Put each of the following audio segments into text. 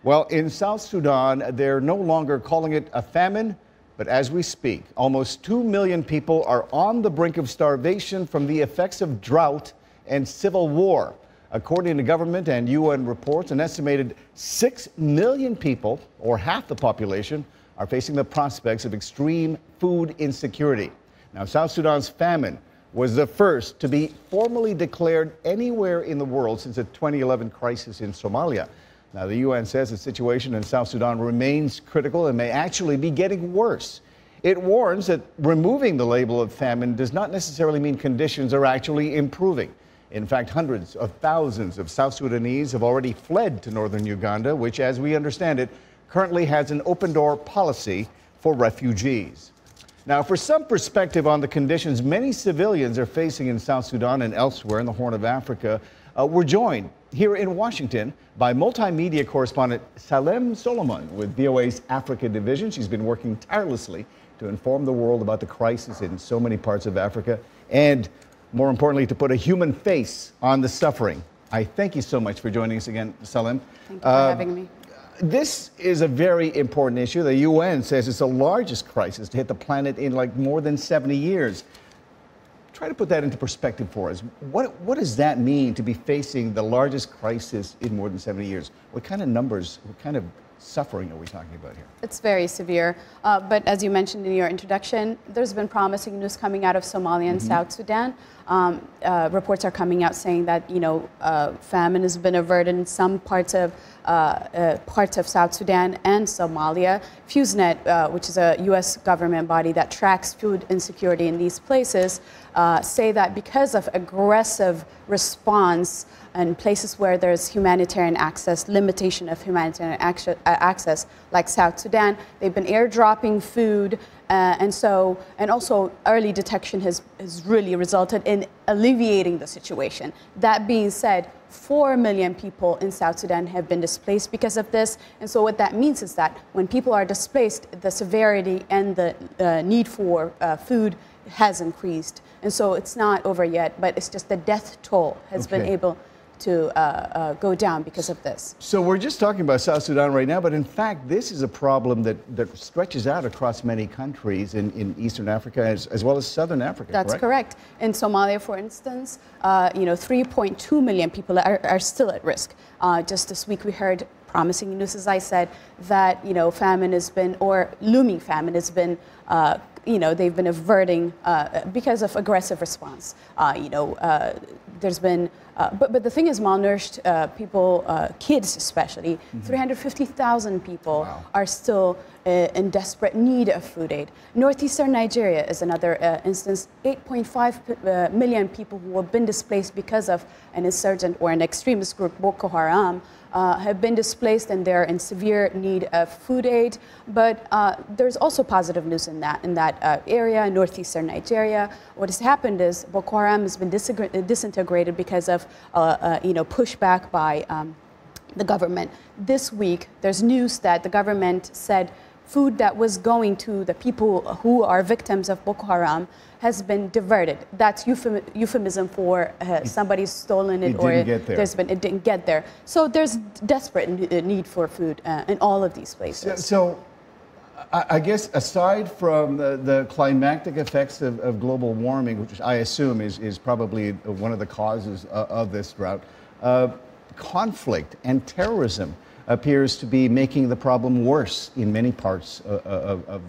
Well, in South Sudan, they're no longer calling it a famine, but as we speak, almost 2 million people are on the brink of starvation from the effects of drought and civil war. According to government and UN reports, an estimated 6 million people, or half the population, are facing the prospects of extreme food insecurity. Now, South Sudan's famine was the first to be formally declared anywhere in the world since the 2011 crisis in Somalia. Now, the UN says the situation in South Sudan remains critical and may actually be getting worse. It warns that removing the label of famine does not necessarily mean conditions are actually improving. In fact, hundreds of thousands of South Sudanese have already fled to northern Uganda, which, as we understand it, currently has an open-door policy for refugees. Now, for some perspective on the conditions many civilians are facing in South Sudan and elsewhere in the Horn of Africa, we're joined here in Washington by multimedia correspondent Salem Solomon with VOA's Africa Division. She's been working tirelessly to inform the world about the crisis in so many parts of Africa and, more importantly, to put a human face on the suffering. I thank you so much for joining us again, Salem. Thank you for having me. This is a very important issue. The UN says it's the largest crisis to hit the planet in like more than 70 years. Try to put that into perspective for us. What does that mean to be facing the largest crisis in more than 70 years? What kind of numbers, what kind of suffering are we talking about here? It's very severe. But as you mentioned in your introduction, there's been promising news coming out of Somalia and South Sudan. Reports are coming out saying that, famine has been averted in some parts of South Sudan and Somalia. FuseNet, which is a U.S. government body that tracks food insecurity in these places, say that because of aggressive response in places where there's humanitarian access, limitation of humanitarian access, like South Sudan, they've been airdropping food, and also early detection has really resulted in alleviating the situation. That being said, 4 million people in South Sudan have been displaced because of this. And so what that means is that when people are displaced, the severity and the need for food has increased. And so it's not over yet, but it's just the death toll has been able to go down because of this. So we're just talking about South Sudan right now, but in fact, this is a problem that stretches out across many countries in Eastern Africa as well as Southern Africa. That's correct. In Somalia, for instance, 3.2 million people are still at risk. Just this week, we heard promising news, as I said, that famine has been, or looming famine has been, they've been averting because of aggressive response. There's been, but the thing is, malnourished people, kids especially, 350,000 people are still in desperate need of food aid. Northeastern Nigeria is another instance. 8.5 million people who have been displaced because of an insurgent or an extremist group, Boko Haram, have been displaced, and they're in severe need of food aid. But there's also positive news in that area, northeastern Nigeria. What has happened is Boko Haram has been disintegrated because of pushback by the government. This week, there's news that the government said food that was going to the people who are victims of Boko Haram has been diverted. That's euphemism for somebody's stolen it, or it didn't get there. So there's desperate need for food in all of these places. So I guess aside from the climactic effects of global warming, which I assume is probably one of the causes of this drought, conflict and terrorism appears to be making the problem worse in many parts of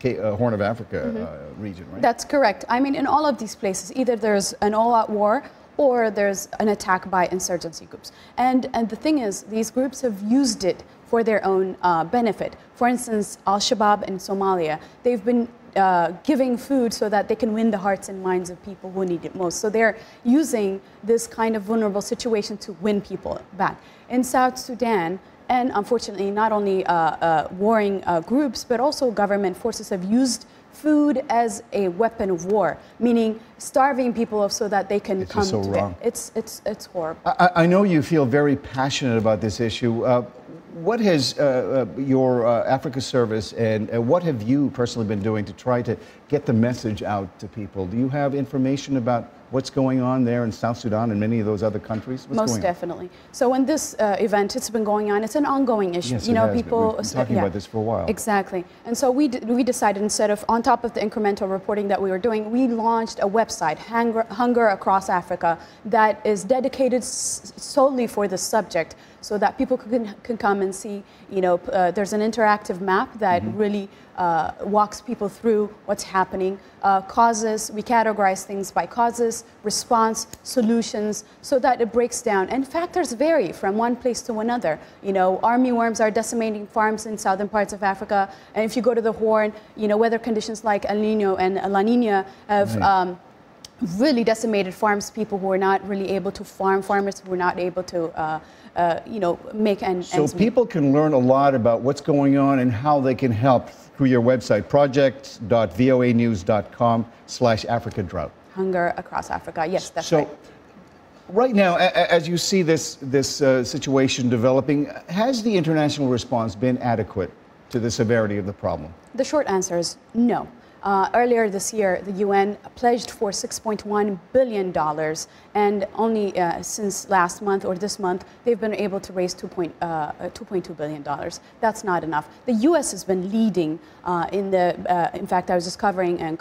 Horn of Africa region, right? That's correct. I mean, in all of these places, either there's an all-out war or there's an attack by insurgency groups. And the thing is, these groups have used it for their own benefit. For instance, Al-Shabaab in Somalia, they've been giving food so that they can win the hearts and minds of people who need it most. So they're using this kind of vulnerable situation to win people back. In South Sudan, and unfortunately, not only warring groups, but also government forces have used food as a weapon of war, meaning starving people so that they can come to it. It's horrible. I know you feel very passionate about this issue. What has your Africa service and what have you personally been doing to try to get the message out to people? Do you have information about what's going on there in South Sudan and many of those other countries? What's Most definitely. So when this event, it's been going on, it's an ongoing issue. Yes, you know, it has people been. We've been talking about this for a while. Exactly. And so we decided, instead of, on top of the incremental reporting that we were doing, we launched a website, Hunger Across Africa, that is dedicated solely for this subject, so that people can come and see, you know, there's an interactive map that really walks people through what's happening, causes, we categorize things by causes, response, solutions, so that it breaks down. And factors vary from one place to another. You know, armyworms are decimating farms in southern parts of Africa, and if you go to the Horn, you know, weather conditions like El Nino and La Nina have really decimated farms, people who are not really able to farm, farmers who are not able to you know, make ends meet. So people can learn a lot about what's going on and how they can help through your website, project.voanews.com/Africa Drought. Hunger Across Africa, yes, that's so, right. Right now, as you see this situation developing, has the international response been adequate to the severity of the problem? The short answer is no. Earlier this year, the UN pledged for $6.1 billion, and only since last month or this month, they've been able to raise $2.2 billion. That's not enough. The US has been leading in fact, I was just covering, and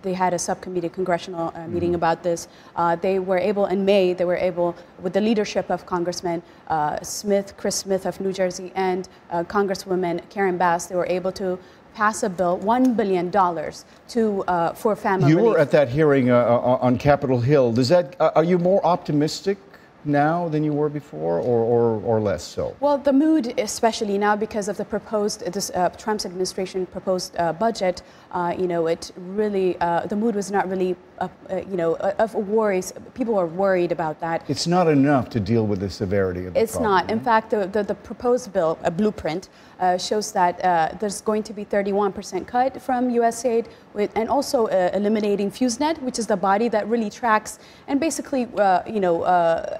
they had a subcommittee, congressional meeting about this. They were able, in May, with the leadership of Congressman Chris Smith of New Jersey, and Congresswoman Karen Bass, they were able to pass a bill, $1 billion for family relief. You were at that hearing on Capitol Hill. Are you more optimistic now than you were before, or less so? Well, the mood, especially now because of the proposed, Trump's administration proposed budget, you know, it really, the mood was not really, you know, of worries. People are worried about that. It's not enough to deal with the severity of the problem. It's not. In fact, the proposed bill, a blueprint, shows that there's going to be 31% cut from U.S. aid, and also eliminating FuseNet, which is the body that really tracks and basically, you know,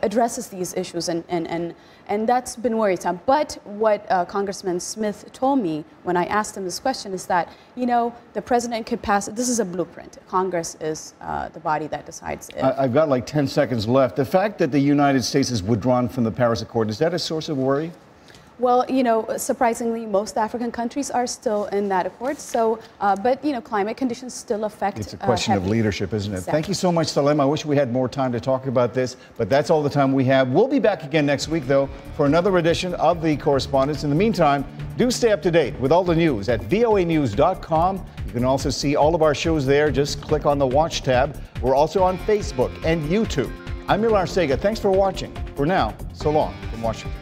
addresses these issues, and that's been worrisome. But what Congressman Smith told me when I asked him this question is that, you know, the president could pass, this is a blueprint. Congress is the body that decides if. I've got like 10 seconds left. The fact that the United States has withdrawn from the Paris Accord, is that a source of worry? Well, you know, surprisingly, most African countries are still in that accord. So, but, you know, climate conditions still affect. It's a question of leadership, isn't it? Exactly. Thank you so much, Salem. I wish we had more time to talk about this, but that's all the time we have. We'll be back again next week, though, for another edition of The Correspondents. In the meantime, do stay up to date with all the news at voanews.com. You can also see all of our shows there. Just click on the Watch tab. We're also on Facebook and YouTube. I'm Milar Sega. Thanks for watching. For now, so long from Washington.